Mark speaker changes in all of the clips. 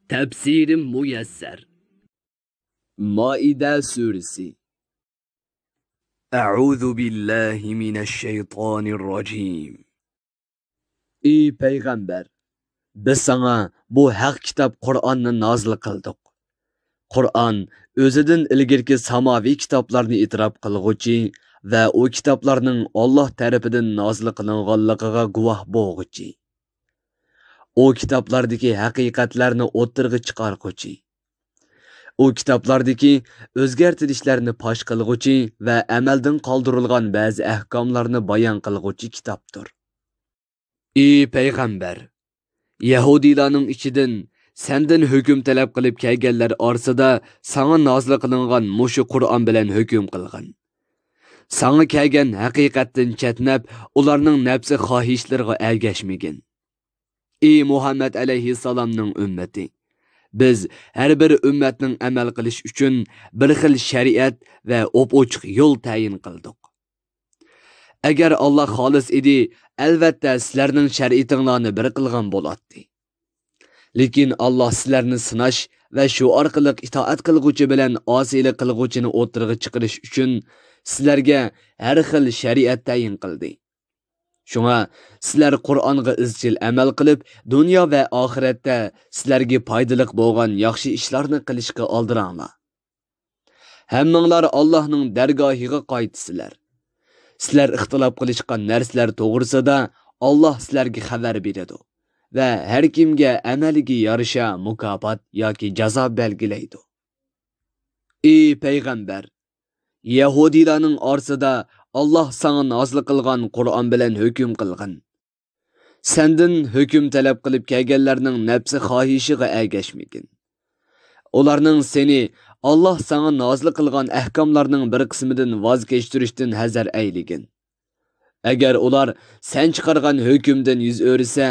Speaker 1: Tefsirim müyesser. Maide suresi. Euzu billahi mineşşeytanirracim. Ey peygamber, biz sana bu haq kitap Kur'an'ı nazil kıldık. Kur'an özüdün ilgirki samavi kitaplarını itiraf kılgıcı ve o kitaplarının Allah tarafından nazil kılınganlığı guvah boğucu. O kitaplardaki hakikatlarni o'ttirg'i chiqarg'uchi. O kitaplardaki o'zgartirishlarni pash qilg'uchi va amaldan qoldirilgan ba'zi ahkomlarni bayon qilg'uchi kitobdir. Ey payg'ambar, Yahudilarning ichidan sendan hukm talab qilib kelganlar orasida sana nozil qilingan mushu Qur'on bilan hukm qilgan. Sana kelgan haqiqatdan chetnab, ularning nafsi xohishlariga ergashmagan. Ey Muhammed aleyhisselamның ümmeti, biz her bir ümmetning amal qilish uchun bir xil shariat va o'p-ochiq yo'l tayin qildik. Agar Alloh xolis edi, albatta sizlarning shariatinglarni bir qilgan bo'ladi. Lekin Alloh sizlarni sinash va shu orqali itoat qilguvchi bilan osiylik qilguvchini o'tirg'i chiqarish uchun sizlarga har xil shariat tayin qildi. Şuna sizler Kur'an'a izchil amal qilib, dünya ve ahirette sizlerge paydalık bo'lgan yaxshi ishlarni qilishga oldiranglar. Hammanglar Allohning dargohiga qaytsizlar. Sizler ixtilof qilishgan narsalar to'g'risida Alloh sizlarga xabar beradi va har kimga amaliga yarasha mukofot yoki jazo belgilaydi. Ey payg'ambar, Yahudilarning orasida Allah sana nazil qilgan Qur'on bilan hukm qilgan. Sendin hukm talab qilib kelganlarning nafsi xohishiga ergashmagin. Ularning seni Allah sana nazil qilgan ahkomlarning bir qismidan voz kechtirishdan hazar ayligin. Agar ular sen chiqargan hukmdan yuz o'risa,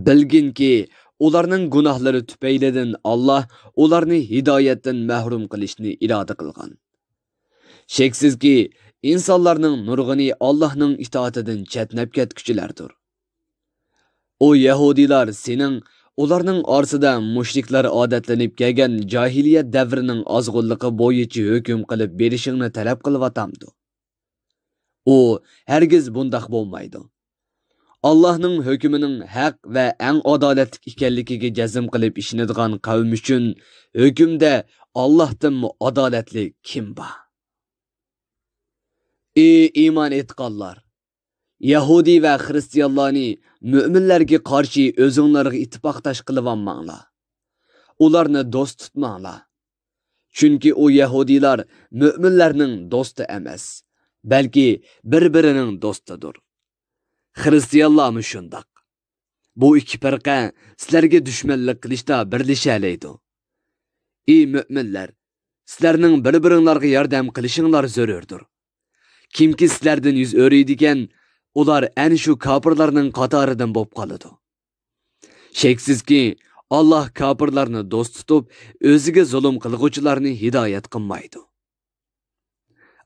Speaker 1: bilginki ularning gunohlari tufaylidan Allah ularni hidoyatdan mahrum qilishni iroda qilgan. Sheksizki İnsanlarning nurg'ini Allohning itoatidan chetnab ketguchilardir. O Yahudilar sening ularning orasida mushriklar odatlanib kelgan jahiliyat davrining ozg'unligi bo'yicha hukm qilib berishingni talab qilyapti. O hargiz bundoq bo'lmaydi. Allohning hukmining haq va eng adolatli ekanligiga jazm qilib ishinadigan qavm uchun hukmda Allohdan adolatli kim bor? Ey iman etqanlar! Yahudi ve Hristiyanlarni müminlerge karşı özünlerge ittifaqtaş qılıvanmanglar. Ularni dost tutmanglar. Çünkü o Yahudiler müminlerinin dostu emas, belki birbirinin dostudur. Hristiyanlar mı şundak? Bu iki firqa sizlerge düşmanlık qilishda birlashaydi. Ey müminler, sizlerning bir-biringlarga yordam qilishinglar zarurdir. Kimki sizlerden yüz öğreydiken, ular en şu kapırlarının qatarıdan bop qalıdı. Şeksiz ki, Allah kapırlarını dost tutup, özüge zulüm qılğucularını hidayet qılmaydı.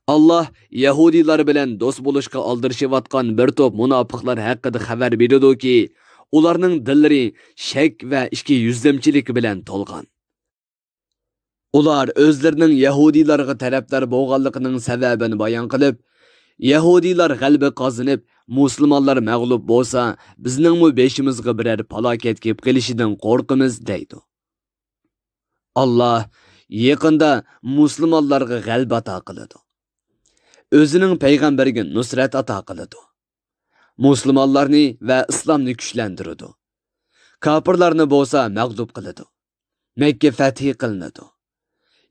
Speaker 1: Allah, Yahudiler bilen dost buluşqa aldırışıvatkan bir top münafıqlar haqqıda xabar berdi ki, ularning dilleri şek ve işki yüzlemçilik bilen tolgan. Ular özlerinin Yahudilarga taraftar bo'lganligining sababini bayon qilib, Yahudilar g'alaba qozonib, musulmonlar mag'lub bo'lsa, bizningmi beshimizga biror falokat kelib kelishidan qo'rqimiz deydi. Allah yaqinda musulmonlarga g'alaba ato qiladi. O'zining payg'ambariga nusrat ato qiladi. Musulmonlarni va islomni kuchlantiradi. Kofirlarni bo'lsa mag'lub qiladi. Makka fathi qilinadi.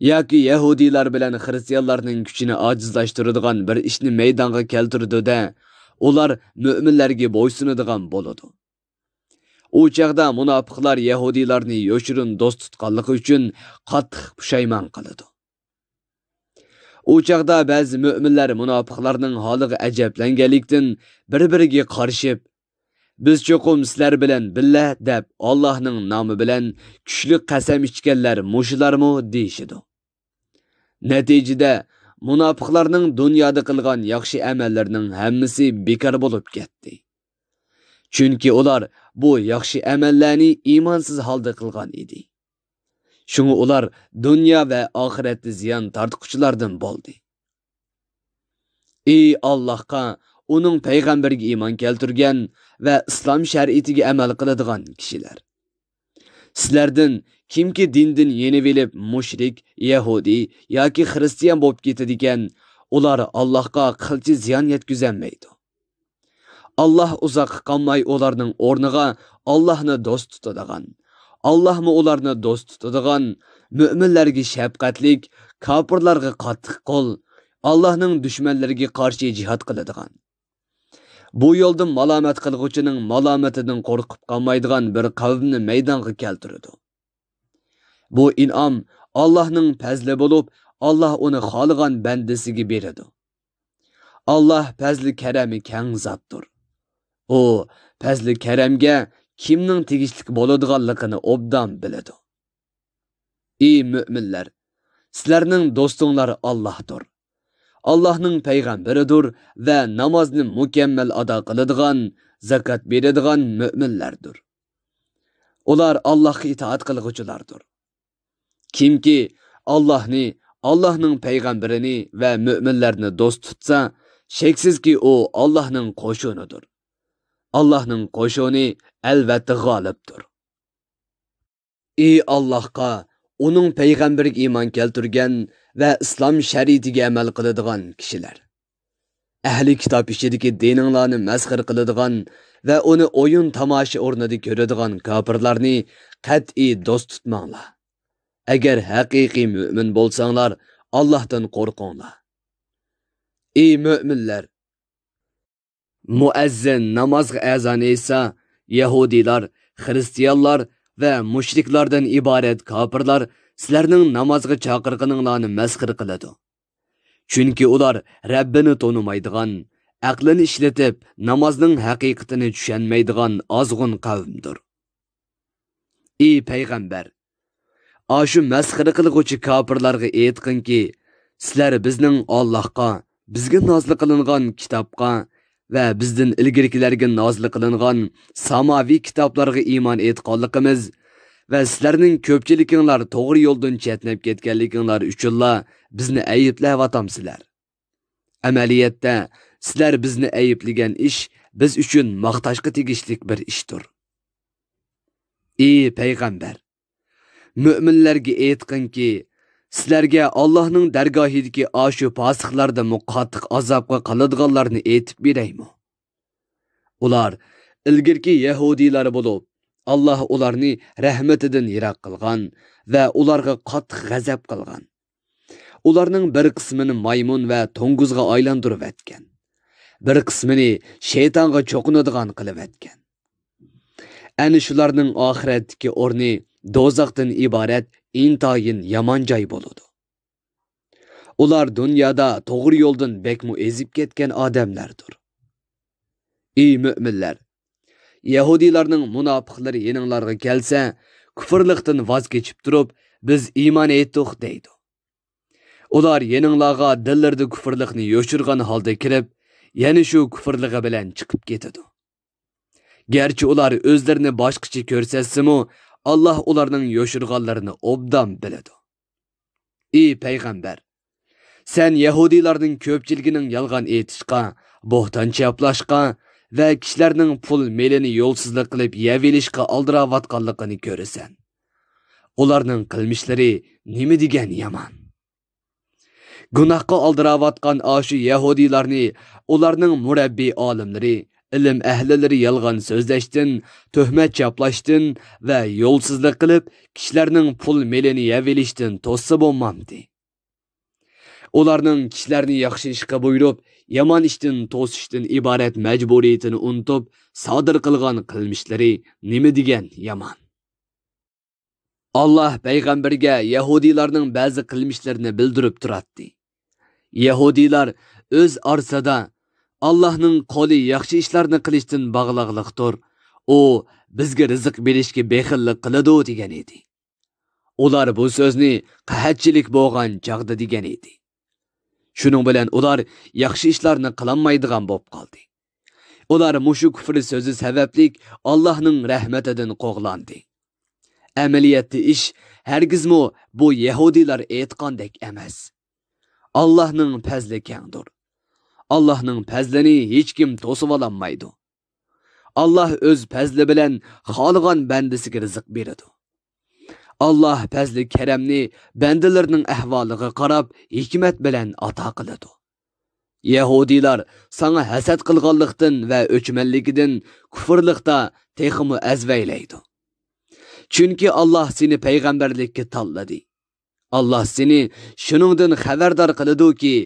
Speaker 1: Yoki Yahudilar bilan Hristiyanlarning kuchini ojizlashtiradigan bir ishni maydonga keltirdi-da, ular mu'minlarga bo'ysunadigan bo'ladi. U chaqda munofiqlar Yahudilarni yo'shirin do'st tutganligi uchun qattiq pushaymon qiladi. U chaqda ba'zi mu'minlar munofiqlarning holiga ajablanganlikdan bir-biriga qarshib, biz cho'qim sizlar bilan billa deb Allohning nomi bilan kuchli qasam ichganlar mushularmi deyishidi. Natijada munofiqlarning dunyoda qilgan yaxshi amallarining hammasi bekor bo'lib ketdi. Chunki ular bu yaxshi amallarni iymonsiz holda qilgan edi. Shunga ular dunyo va oxiratda ziyon tortquchilardan bo'ldi. Ey Allohga, uning payg'ambariga iymon keltirgan va islom shariatiga amal qiladigan kishilar. Sizlardan kimki dindan yenib elib mushrik, yahudi yoki xristian bo'lib ketadigan, ular Allohga qilchi ziyon yetkazolmaydi. Allah uzoq qolmay ularning o'rniga Allohni do'st tutadigan, Allohmi ularni do'st tutadigan, mu'minlarga shafqatlik, kofirlarga qattiq qo'l, Allohning dushmanlariga qarshi jihad qiladigan. Bu yo'lda malomat qilguvchining malomatidan qo'rqib qolmaydigan bir qavmni maydonga keltiradi. Bu in'om Allohning fazli bo'lib, Alloh uni xohlagan bandasiga beradi. Alloh fazli karami keng zotdir. U fazli karamga kimning tegishli bo'ladiganligini obdan biladi. Ey mu'minlar, sizlarning do'stinglar Allohdir. Allohning payg'ambaridir va namozni mukammal ado qiladigan, zakat beradigan mu'minlardir. Ular Allohga itoat qilguvchilardir. Kimki Allohni, Allohning payg'ambarini va mu'minlarni do'st tutsa, sheksizki u Allohning qo'shinidir. Allohning qo'shini albatta g'olibdir. Ey Allohga, uning payg'ambariga iymon keltirgan va islom shariatiga amal qiladigan kishilar. Ahli kitob ichidagi dininglarni masxir qiladigan va uni o'yin tomosha o'rnida ko'radigan kofirlarni qat'iy do'st tutmanglar. Agar haqiqiy mu'min bo'lsanglar, Allohdan qo'rqinglar. Ey mu'minlar, muazzin namozga azon etsa, yahudilar, xristianlar va mushriklardan iborat kofirlar sizlarning namozga chaqirganinglarni masxir qiladi. Chunki ular Rabbini tonimaydigan, aqlini ishlatib, namozning haqiqatini tushunmaydigan ozg'un qavmdir. Ey payg'ambar, ashu masxir qilguvchi kofirlarga aytqinki, sizlar bizning Allohga, bizga nozil qilingan kitobga va bizdan ilgirkilarga nozil qilingan samoviy kitoblarga iymon etganligimiz va sizlarning ko'pchilikinglar to'g'ri yo'ldan chetnab ketganliginglar uchunlar bizni ayblayapsizlar. Amaliyotda sizlar bizni ayblagan ish biz uchun maqtashga tegishli bir ishdir. Ey payg'ambar, mu'minlarga aytqinki, sizlarga Allohning dargohidagi ashu fosiqlarda muqattiq azobga qoladiganlarni aytib beraymi? Ular ilgirki yahudiylar bo'lib, Allah ularni rahmetidan yiroq qilgan va ularga qattiq g'azab qilgan. Ularning bir qismini maymun va to'ng'izga aylantirib etgan. Bir qismini shaytonga cho'qinadigan qilib etgan. Ana shularning oxiratdagi o'rni do'zaxdan iborat intayin yomon joy bo'ladi. Ular dunyoda to'g'ri yo'ldan bekmu ezib ketgan odamlardir. Ey mu'minlar, Yahudilarning munofiqlari yeninglarga kelsa, kufrlikdan voz kechib turib, biz iymon etdik deydi. Ular yeninglarga dillarida kufrlikni yo'shirgan holda kirib, yana shu kufrligi bilan chiqib ketadi. Gerçi ular o'zlarini boshqacha ko'rsatsa-mu, Allah ularning yo'shirganlarini obdan biladi. Ey payg'ambar, sen Yahudilarning ko'pchiligining yolg'on aytishqa, bo'hton chaplashqa va kishilarning pul melini yo'lsizlik qilib yevilishga aldiravotganligini ko'rasan. Ularning qilmishlari nima degan yomon. Gunohga aldiravatgan ashu Yahudilarni ularning murabbiy olimlari, ilm ahlilari yolg'on so'zlashdan, tuhmat chaplashdan va yo'lsizlik qilib kishilarning pul melini yevilishdan to'ssa bo'lmamdi. Ularning kishilarni yaxshi ishga buyurib, yomon ishdan to'sishdan iborat majburiyatini unutib, sodir qilgan qilmishlari nima degan yomon. Allah payg'ambarga Yahudilarning ba'zi qilmishlarini bildirib turadi. Yahudilar o'z arsada Allah'ның qo'li yaxshi ishlarni qilishdan bog'liqdir. U bizga rizq berishga bexillik qiladi degan edi. Ular bu so'zni qahatchilik bo'lgan chaqda degan edi. Shuning bilan ular yaxshi ishlarni qilolmaydigan bo'lib qoldi. Ular mushu kufr sözü sebeplik Allah'ның rahmetidan qoğlandı. Ameliyatda iş hergizmi bu Yahudiler aytqandek emas. Allah'ның fazli kengdir. Allah'ның fazlini hech kim to'sib olmaydi. Allah öz fazli bilan xolgan bandasiga rizq beradi. Allah fazli karamni bandalarning ahvoliga qarab hikmat bilan ato qiladi. Yahudilar sana hasad qilganlikdan va o'chmanligidan kufrlikda texmi azvaylaydi. Chunki Allah seni payg'ambarlikka tanladi. Allah seni shuningdan xabardor qiladi-ki,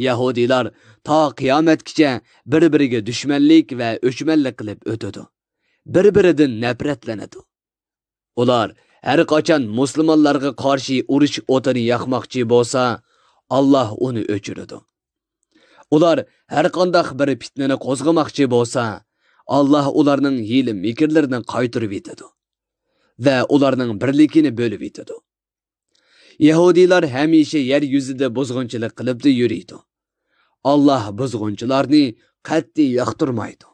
Speaker 1: Yahudilar ta qiyomatgacha bir-biriga dushmanlik va o'chmanlik qilib o'tadi. Bir-biridan nafratlanadi. Ular har qachon musulmonlarga qarshi urush o'tini yoqmoqchi bo'lsa, Allah uni o'chiradi. Ular har qanday bir fitnani qo'zg'amoqchi bo'lsa, Allah ularning hiyla mikrlarini qaytarib etadi va ularning birligini bo'lib etadi. Yahudilar hamisha yer yuzida buzg'unchilik qilib yuriydi. Allah buzg'unchilarni qat'iy yoqtirmaydi.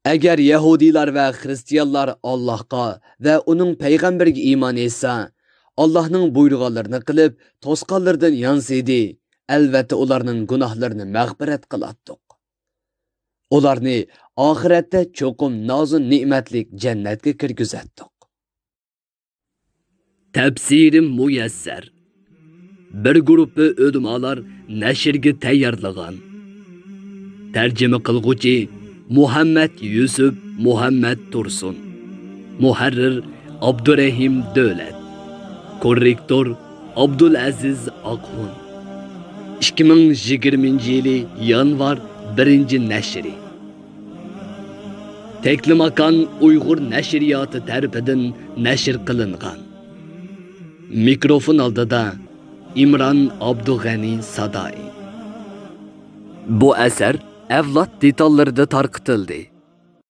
Speaker 1: Agar Yahudilar va Xristianlar Allohga va uning payg'ambariga iymon etsa, Allohning buyurganlarini qilib, to'sqanlardan yansidi, albatta ularning gunohlarini mag'firat qilatdik. Ularni oxiratda cho'qim nozun ne'matlik jannatga kirgizatdik. Tafsirim muyassar. Bir guruhi o'limalar nashrga tayyorlagan. Tarjima qilguvchi Muhammad Yusuf Muhammad Tursun. Muharrir Abdurrahim Davlat. Korrektor Abdulaziz Aqhun. 2020 yanvar 1-nashri. Teklimakan Uyg'ur nashriyoti tarafidan nashr qilingan. Mikrofon oldida İmran Abdug'ani Sadai. Bu asar avlod detallarida tarqitildi.